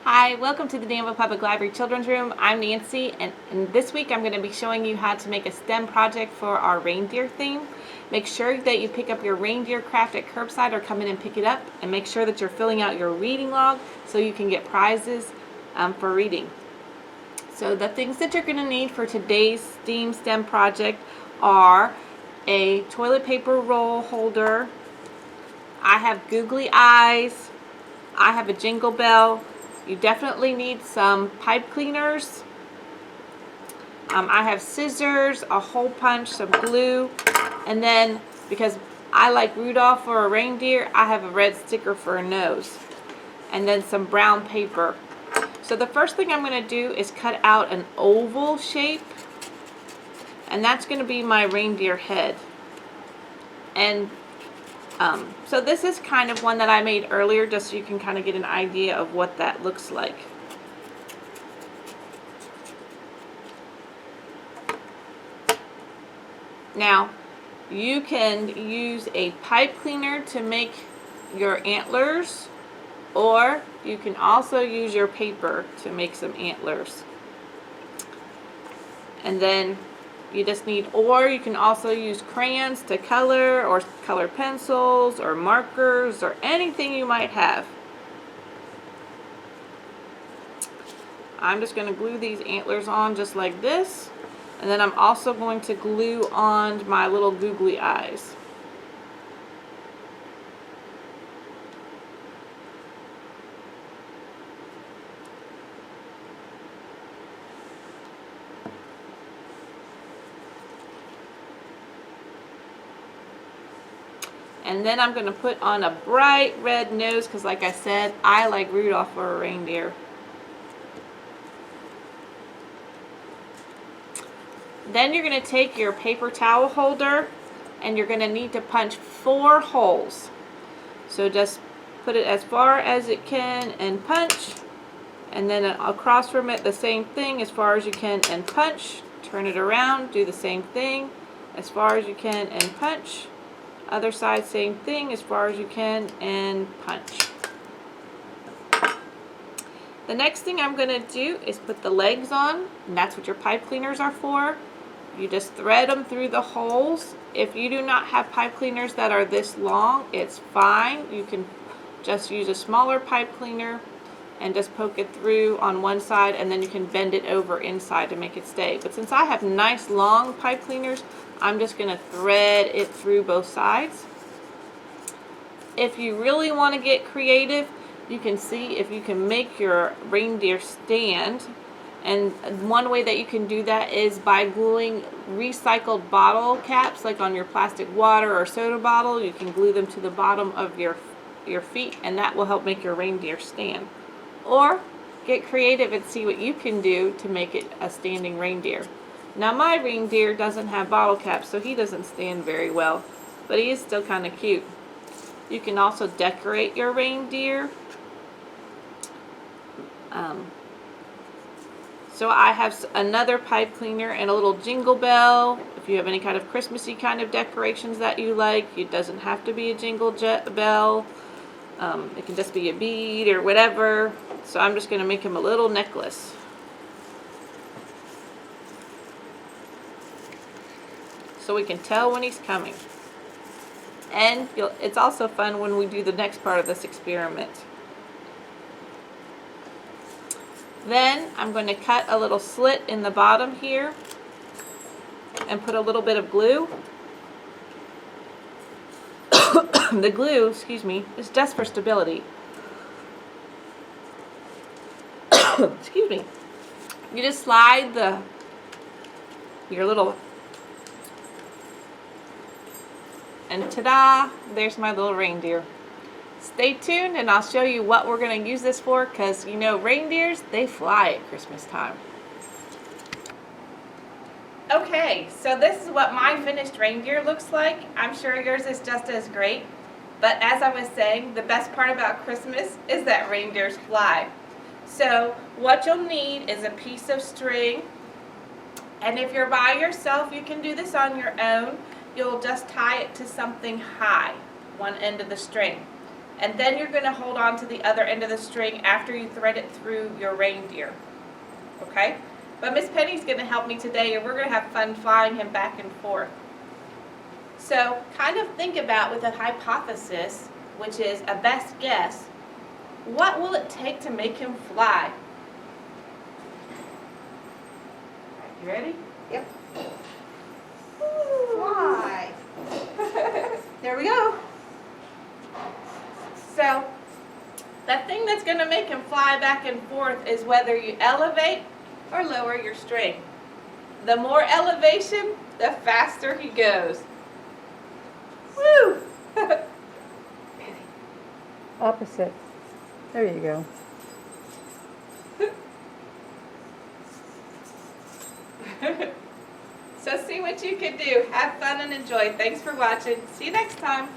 Hi, welcome to the Danville Public Library Children's Room. I'm Nancy, and this week I'm going to be showing you how to make a STEM project for our reindeer theme. Make sure that you pick up your reindeer craft at curbside or come in and pick it up, and make sure that you're filling out your reading log so you can get prizes for reading. So the things that you're going to need for today's theme STEM project are a toilet paper roll holder. I have googly eyes. I have a jingle bell. You definitely need some pipe cleaners. I have scissors, a hole punch, some glue, and then because I like Rudolph for a reindeer, I have a red sticker for a nose, and then some brown paper. So the first thing I'm going to do is cut out an oval shape, and that's going to be my reindeer head. And so this is kind of one that I made earlier, just so you can kind of get an idea of what that looks like. Now, you can use a pipe cleaner to make your antlers, or you can also use your paper to make some antlers. And then you just need, or you can also use crayons to color, or color pencils, or markers, or anything you might have. I'm just going to glue these antlers on just like this, and then I'm also going to glue on my little googly eyes. And then I'm going to put on a bright red nose because, like I said, I like Rudolph for a reindeer. Then you're going to take your paper towel holder and you're going to need to punch 4 holes. So just put it as far as it can and punch. And then across from it, the same thing as far as you can and punch. Turn it around, do the same thing as far as you can and punch. Other side, same thing, as far as you can, and punch. The next thing I'm going to do is put the legs on, and that's what your pipe cleaners are for. You just thread them through the holes. If you do not have pipe cleaners that are this long, it's fine. You can just use a smaller pipe cleaner and just poke it through on one side, and then you can bend it over inside to make it stay. But since I have nice long pipe cleaners, I'm just going to thread it through both sides. If you really want to get creative, you can see if you can make your reindeer stand. And one way that you can do that is by gluing recycled bottle caps, like on your plastic water or soda bottle. You can glue them to the bottom of your feet, and that will help make your reindeer stand. Or get creative and see what you can do to make it a standing reindeer. Now my reindeer doesn't have bottle caps, so he doesn't stand very well, but he is still kind of cute. You can also decorate your reindeer. So I have another pipe cleaner and a little jingle bell. If you have any kind of Christmassy kind of decorations that you like, it doesn't have to be a jingle bell. It can just be a bead or whatever. So I'm just going to make him a little necklace. So we can tell when he's coming. And it's also fun when we do the next part of this experiment. Then I'm going to cut a little slit in the bottom here and put a little bit of glue. The glue, excuse me, is just for stability. Excuse me. You just slide your little, and ta-da, there's my little reindeer. Stay tuned and I'll show you what we're going to use this for, because you know reindeers, they fly at Christmas time. Okay, so this is what my finished reindeer looks like. I'm sure yours is just as great. But as I was saying, the best part about Christmas is that reindeers fly. So what you'll need is a piece of string. And if you're by yourself, you can do this on your own. You'll just tie it to something high, one end of the string. And then you're going to hold on to the other end of the string after you thread it through your reindeer. Okay? But Miss Penny's going to help me today, and we're going to have fun flying him back and forth. So kind of think about with a hypothesis, which is a best guess, what will it take to make him fly? You ready? Yep. Fly. There we go. So the thing that's going to make him fly back and forth is whether you elevate or lower your string. The more elevation, the faster he goes. Woo! Opposite. There you go. So see what you can do. Have fun and enjoy. Thanks for watching. See you next time.